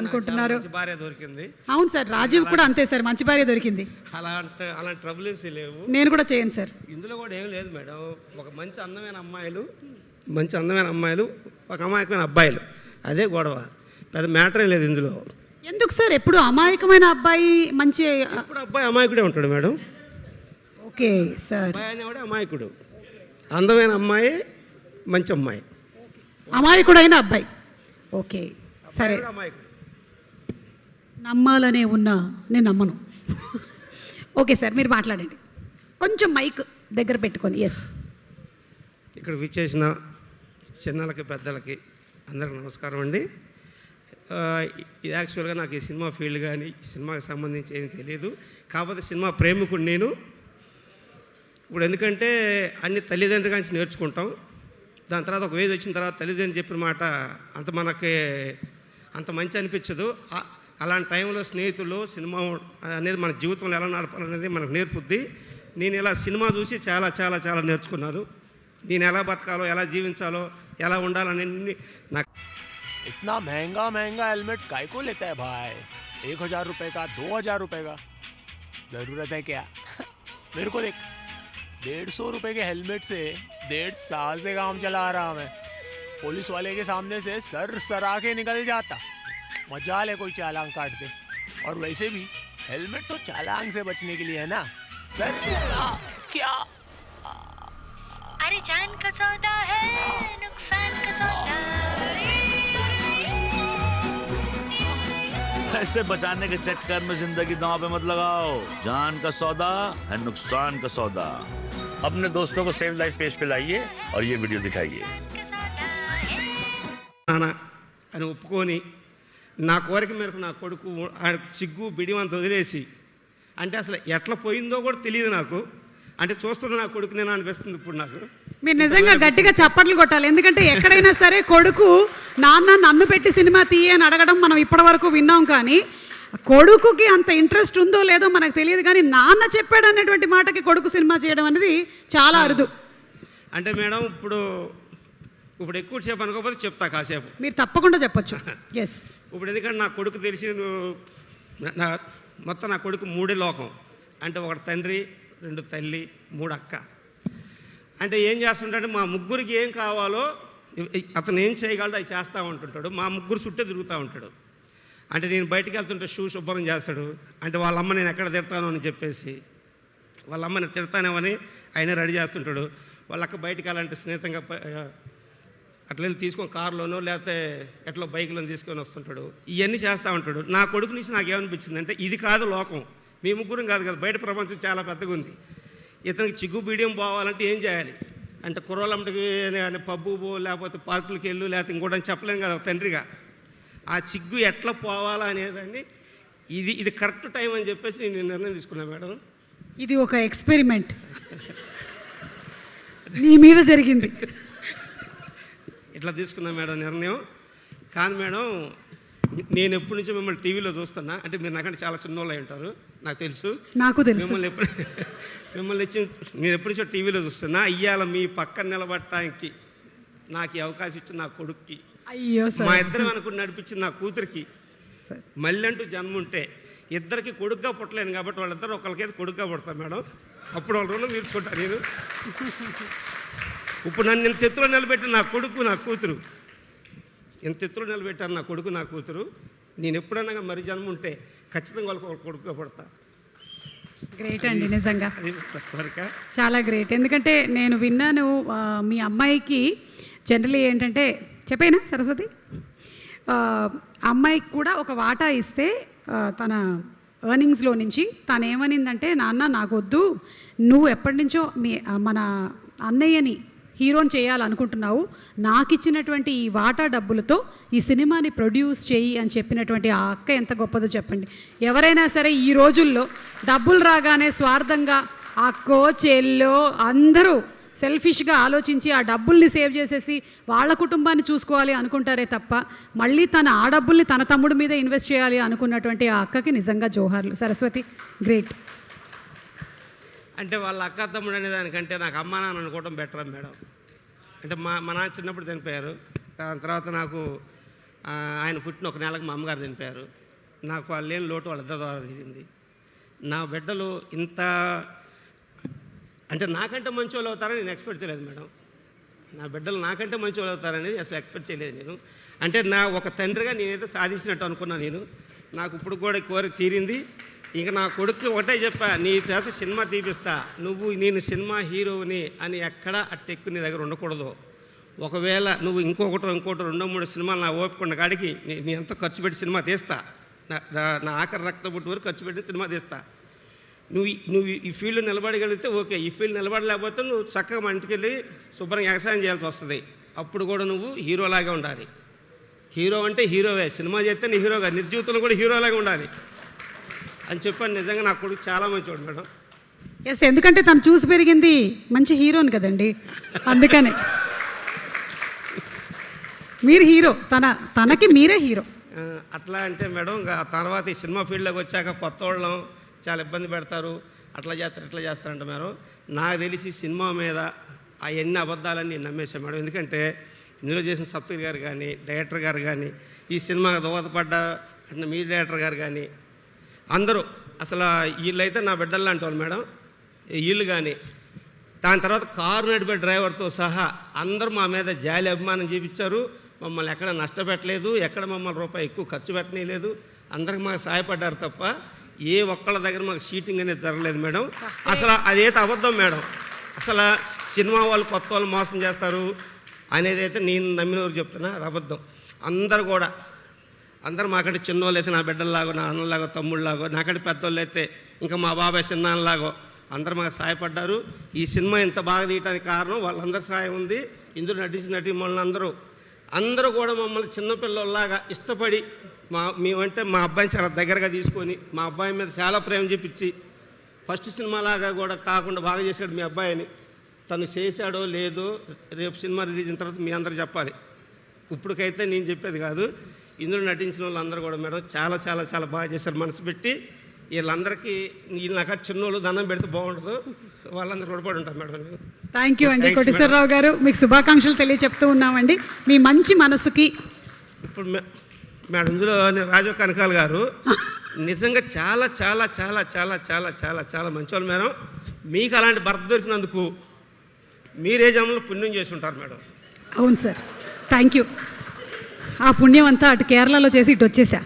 అనుకుంటున్నారు. మంచి భార్య దొరికింది. అవును సార్, రాజీవ్ కూడా అంతే సార్, మంచి భార్య దొరికింది. అలాంటి ట్రబుల్స్ లేవు. నేను కూడా చేయను సార్. ఇందులో కూడా ఏం లేదు మేడం. ఒక మంచి అందమైన అమ్మాయిలు ఒక అమాయకమైన అబ్బాయిలు, అదే గొడవ. పెద్ద మ్యాటరే లేదు ఇందులో. ఎందుకు సార్ ఎప్పుడు అమాయకమైన అబ్బాయి మంచి? ఇప్పుడు అబ్బాయి అమాయకుడే ఉంటాడు మేడం. Okay sir. అబ్బాయి అనేవాడే అమాయకుడు, అందమైన అమ్మాయి మంచి అమ్మాయి, అమాయకుడైన అబ్బాయి. ఓకే సరే, అమాయకుడు. నమ్మాలనే ఉన్నా నేను నమ్మను. ఓకే సార్, మీరు మాట్లాడండి కొంచెం మైక్ దగ్గర పెట్టుకొని. ఎస్, ఇక్కడ విచ్చేసిన చిన్నలకి పెద్దలకి అందరికి నమస్కారం అండి. ఇది యాక్చువల్గా నాకు ఈ సినిమా ఫీల్డ్ కానీ ఈ సినిమాకి సంబంధించి ఏం తెలియదు. కాకపోతే సినిమా ప్రేమికుడు నేను. ఇప్పుడు ఎందుకంటే అన్ని తల్లిదండ్రుల నుంచి నేర్చుకుంటాం. దాని తర్వాత ఒక ఏజ్ వచ్చిన తర్వాత తల్లిదండ్రులు చెప్పిన మాట అంత మంచి అనిపించదు. అలాంటి టైంలో స్నేహితులు, సినిమా అనేది మన జీవితంలో ఎలా నడపాలనేది మనకు నేర్పుద్ది. నేను ఇలా సినిమా చూసి చాలా చాలా చాలా నేర్చుకున్నాను. నేను ఎలా బతకాలో, ఎలా జీవించాలో, ఎలా ఉండాలని నాకు. इतना महंगा हेलमेट्स काय को लेता है भाई? 1000 रुपए का, 2000 रुपए का, जरूरत है क्या? मेरे को देख, 150 रुपए के हेलमेट से 1.5 साल से काम चला रहा मैं. पुलिस वाले के सामने से सरा के निकल जाता. मजा ले कोई चालान काट दे. और वैसे भी हेलमेट तो चालान से बचने के लिए है ना सर. क्या अरे जान का सौदा है, नुकसान का सौदा. ऐसे बचाने के चक्कर में जिंदगी दांव पे मत लगाओ. जान का सौदा है नुकसान का सौदा. अपने दोस्तों को सेव लाइफ पेज पे लाइए और ये वीडियो दिखाइए. అని ఒప్పుకొని నా కోరిక మేరకు నా కొడుకు సిగ్గు బిడివంత వదిలేసి, అంటే అసలు ఎట్లా పోయిందో కూడా తెలియదు నాకు. అంటే చూస్తున్న నా కొడుకు నేను అనిపిస్తుంది ఇప్పుడు నాకు. మీరు నిజంగా గట్టిగా చప్పట్లు కొట్టాలి. ఎందుకంటే ఎక్కడైనా సరే కొడుకు నాన్న నన్ను పెట్టి సినిమా తీయని అడగడం మనం ఇప్పటి వరకు విన్నాం. కానీ కొడుకుకి అంత ఇంట్రెస్ట్ ఉందో లేదో మనకు తెలియదు. కానీ నాన్న చెప్పాడు అనేటువంటి మాటకి కొడుకు సినిమా చేయడం అనేది చాలా అరుదు. అంటే మేడం ఇప్పుడు ఎక్కువ సేపు అనుకోకపోతే చెప్తా కాసేపు. మీరు తప్పకుండా చెప్పొచ్చు. ఎస్, ఇప్పుడు ఎందుకంటే నా కొడుకు తెలిసి మొత్తం నా కొడుకు 3 లోకం. అంటే 1 తండ్రి, 2 తల్లి, 3 అక్క. అంటే ఏం చేస్తుంటాడు, మా ముగ్గురికి ఏం కావాలో అతను ఏం చేయగలడో అవి చేస్తూ ఉంటుంటాడు. మా ముగ్గురు చుట్టే తిరుగుతూ ఉంటాడు. అంటే నేను బయటికి వెళ్తుంటే షూ శుభ్రం చేస్తాడు. అంటే వాళ్ళమ్మ నేను ఎక్కడ తిడతాను అని చెప్పేసి వాళ్ళమ్మని తిడతానేమని ఆయన రెడీ చేస్తుంటాడు. వాళ్ళక్క బయటికి వెళ్ళాలంటే స్నేహితంగా అట్లా వెళ్ళి తీసుకొని కారులోనో లేకపోతే ఎట్లా బైక్లో తీసుకొని వస్తుంటాడు. ఇవన్నీ చేస్తూ ఉంటాడు. నా కొడుకు నుంచి నాకు ఏమనిపించింది అంటే, ఇది కాదు లోకం, మీ ముగ్గురం కాదు కదా, బయట ప్రపంచం చాలా పెద్దగా ఉంది. ఇతనికి చిగ్గు బీడియం పోవాలంటే ఏం చేయాలి అంటే, కుర్రోళ్ళమ్మటికి పబ్బు లేకపోతే పార్కులకి వెళ్ళు లేకపోతే ఇంకోటి చెప్పలేం కదా తండ్రిగా. ఆ చిగ్గు ఎట్లా పోవాలా అనేదాన్ని ఇది కరెక్ట్ టైం అని చెప్పేసి నేను నిర్ణయం తీసుకున్నాను మేడం. ఇది ఒక ఎక్స్పెరిమెంట్ నీ మీద జరిగింది. ఇట్లా తీసుకున్నా మేడం నిర్ణయం. కానీ మేడం నేను ఎప్పటి నుంచో మిమ్మల్ని టీవీలో చూస్తున్నా. అంటే మీరు నాకంటే చాలా చిన్నోళ్ళు అయి ఉంటారు, నాకు తెలుసు. మిమ్మల్ని నేను ఎప్పటి నుంచో టీవీలో చూస్తున్నా. ఇవాళ మీ పక్కన నిలబడటానికి నాకు ఈ అవకాశం ఇచ్చిన నా కొడుక్కి, అయ్యో మా ఇద్దరం అనుకుని నడిపించింది నా కూతురికి, మళ్ళీ అంటూ జన్మ ఉంటే ఇద్దరికి కొడుకుగా పుట్టలేను కాబట్టి వాళ్ళిద్దరు ఒకరికైతే కొడుకుగా పుడతాను మేడం. అప్పుడు వాళ్ళ రుణం తీర్చుకుంటాను నేను. ఇప్పుడు నన్ను ఇంత ఎత్తులో నిలబెట్టిన నా కొడుకు నా కూతురు, ఇంత ఎత్తులో నిలబెట్టాను నా కొడుకు నా కూతురు. నేను ఎప్పుడన్నా మరి జన్మ ఉంటే ఖచ్చితంగా వాళ్ళకి కొడుకుగా పడతా. గ్రేట్ అండి, నిజంగా చాలా గ్రేట్. ఎందుకంటే నేను విన్నాను మీ అమ్మాయికి జనరలీ ఏంటంటే, చెప్పేనా సరస్వతి, అమ్మాయికి కూడా ఒక వాటా ఇస్తే తన ఎర్నింగ్స్లో నుంచి తను ఏమనిందంటే, నాన్న నాకు వద్దు, నువ్వు ఎప్పటి నుంచో మన అన్నయ్యని హీరోని చేయాలనుకుంటున్నావు, నాకు ఇచ్చినటువంటి ఈ వాటా డబ్బులతో ఈ సినిమాని ప్రొడ్యూస్ చేయి అని చెప్పినటువంటి ఆ అక్క ఎంత గొప్పదో చెప్పండి. ఎవరైనా సరే ఈ రోజుల్లో డబ్బులు రాగానే స్వార్థంగా అక్కో చెల్లో అందరూ సెల్ఫిష్గా ఆలోచించి ఆ డబ్బుల్ని సేవ్ చేసేసి వాళ్ళ కుటుంబాన్ని చూసుకోవాలి అనుకుంటారే తప్ప మళ్ళీ ఆ డబ్బుల్ని తన తమ్ముడి మీద ఇన్వెస్ట్ చేయాలి అనుకున్నటువంటి ఆ అక్కకి నిజంగా జోహార్లు. సరస్వతి, గ్రేట్. అంటే వాళ్ళ అక్క తమ్ముడు అనే దానికంటే నాకు అమ్మా నాన్న అనుకోవడం బెటర్ మేడం. అంటే మా నాన్న చిన్నప్పుడు చనిపోయారు. దాని తర్వాత నాకు ఆయన పుట్టిన ఒక నెలకు మా అమ్మగారు చనిపోయారు. నాకు వాళ్ళు లేని లోటు వాళ్ళిద్దరి ద్వారా తీరింది. నా బిడ్డలు ఇంత అంటే నాకంటే మంచి వాళ్ళు అవుతారని నేను ఎక్స్పెక్ట్ చేయలేదు మేడం. నా బిడ్డలు నాకంటే మంచి వాళ్ళు అవుతారనేది అసలు ఎక్స్పెక్ట్ చేయలేదు నేను. అంటే నా ఒక తండ్రిగా నేనైతే సాధించినట్టు అనుకున్నాను నేను. నాకు ఇప్పుడు కూడా కోరిక తీరింది. ఇక నా కొడుకు ఒకటే చెప్పా, నీ చేత సినిమా తీపిస్తా, నేను సినిమా హీరోని అని ఎక్కడ అట్టెక్కు నీ దగ్గర ఉండకూడదు. ఒకవేళ నువ్వు ఇంకోటి 2-3 సినిమాలు నా ఓపిక కాడికి నేను ఎంత ఖర్చు పెట్టి సినిమా తీస్తా, నా ఆఖరి రక్త పుట్టి వరకు ఖర్చు పెట్టి సినిమా తీస్తా. నువ్వు ఈ ఫీల్డ్లో నిలబడగలిగితే ఓకే, ఈ ఫీల్డ్ నిలబడలేకపోతే నువ్వు చక్కగా మా ఇంటికి వెళ్ళి శుభ్రంగా వ్యవసాయం చేయాల్సి వస్తుంది. అప్పుడు కూడా నువ్వు హీరోలాగే ఉండాలి. హీరో అంటే హీరోవే, సినిమా చేస్తే నీ హీరోగా, నిజ జీవితంలో కూడా హీరోలాగే ఉండాలి అని చెప్పాను. నిజంగా నా కొడుకు చాలా మంచివాడు మేడం. ఎస్, ఎందుకంటే తను చూసి పెరిగింది మంచి హీరోని కదండి, అందుకనే మీరు హీరో, తనకి మీరే హీరో. అట్లా అంటే మేడం ఇంకా తర్వాత ఈ సినిమా ఫీల్డ్లోకి వచ్చాక కొత్త వాళ్ళం చాలా ఇబ్బంది పెడతారు, అట్లా చేస్తారు ఇట్లా చేస్తారంట మేడం. నాకు తెలిసి సినిమా మీద ఆ ఎన్ని అబద్ధాలని నేను నమ్మేశాను మేడం. ఎందుకంటే ఇందులో చేసిన సప్తగిరి గారు కానీ, డైరెక్టర్ గారు కానీ, ఈ సినిమాకి దోహదపడ్డ అంటే మీ డైరెక్టర్ గారు కానీ అందరూ అసలు వీళ్ళైతే నా బిడ్డలు లాంటి వాళ్ళు మేడం. వీళ్ళు కానీ దాని తర్వాత కారు నడిపే డ్రైవర్తో సహా అందరూ మా మీద జాలి అభిమానం చూపించారు. మమ్మల్ని ఎక్కడ నష్టపెట్టలేదు, ఎక్కడ మమ్మల్ని రూపాయి ఎక్కువ ఖర్చు పెట్టలేదు. అందరికి మాకు సహాయపడ్డారు తప్ప ఏ ఒక్కళ్ళ దగ్గర మాకు షీటింగ్ అనేది జరగలేదు మేడం. అసలు అదైతే అబద్ధం మేడం. అసలు సినిమా వాళ్ళు కొత్త వాళ్ళు మోసం చేస్తారు అనేది అయితే నేను నమ్మినవారు చెప్తున్నా, అది అబద్ధం. అందరూ మాకంటే చిన్నవాళ్ళు అయితే నా బిడ్డల్లాగో, నా అన్నలాగో, తమ్ముళ్ళలాగో, నాకంటే పెద్దవాళ్ళు అయితే ఇంకా మా బాబాయ్ చిన్నాన్నలాగో అందరూ మాకు సహాయపడ్డారు. ఈ సినిమా ఇంత బాగా తీయడానికి కారణం వాళ్ళందరి సహాయం ఉంది. ఇందులో నటించిన నటీమణులు అందరూ కూడా మమ్మల్ని చిన్నపిల్లల్లాగా ఇష్టపడి మేమంటే మా అబ్బాయిని చాలా దగ్గరగా తీసుకొని మా అబ్బాయి మీద చాలా ప్రేమ చూపించి ఫస్ట్ సినిమాలాగా కూడా కాకుండా బాగా చేశాడు మీ అబ్బాయిని. తను చేశాడో లేదో రేపు సినిమా రిలీజ్ అయిన తర్వాత మీ అందరూ చెప్పాలి. ఇప్పటికైతే నేను చెప్పేది కాదు. ఇందులో నటించిన వాళ్ళందరూ కూడా మేడం చాలా చాలా చాలా బాగా చేశారు మనసు పెట్టి. వీళ్ళందరికీ నాకు చిన్నోళ్ళు దండం పెడితే బాగుండదు, వాళ్ళందరూ రుణపడి ఉంటారు మేడం. థ్యాంక్ యూ అండి కోటేశ్వరరావు గారు, మీకు శుభాకాంక్షలు తెలియచెప్తూ ఉన్నామండి మీ మంచి మనసుకి. ఇప్పుడు మేడం ఇందులో రాజు కనకాల గారు నిజంగా చాలా చాలా చాలా చాలా చాలా చాలా చాలా మంచివాళ్ళు మేడం. మీకు అలాంటి భర్త దొరికినందుకు మీరే జన్మలో పుణ్యం చేసి ఉంటారు మేడం. అవును సార్, థ్యాంక్ యూ. ఆ పుణ్యం అంతా అటు కేరళలో చేసి ఇటు వచ్చేసా.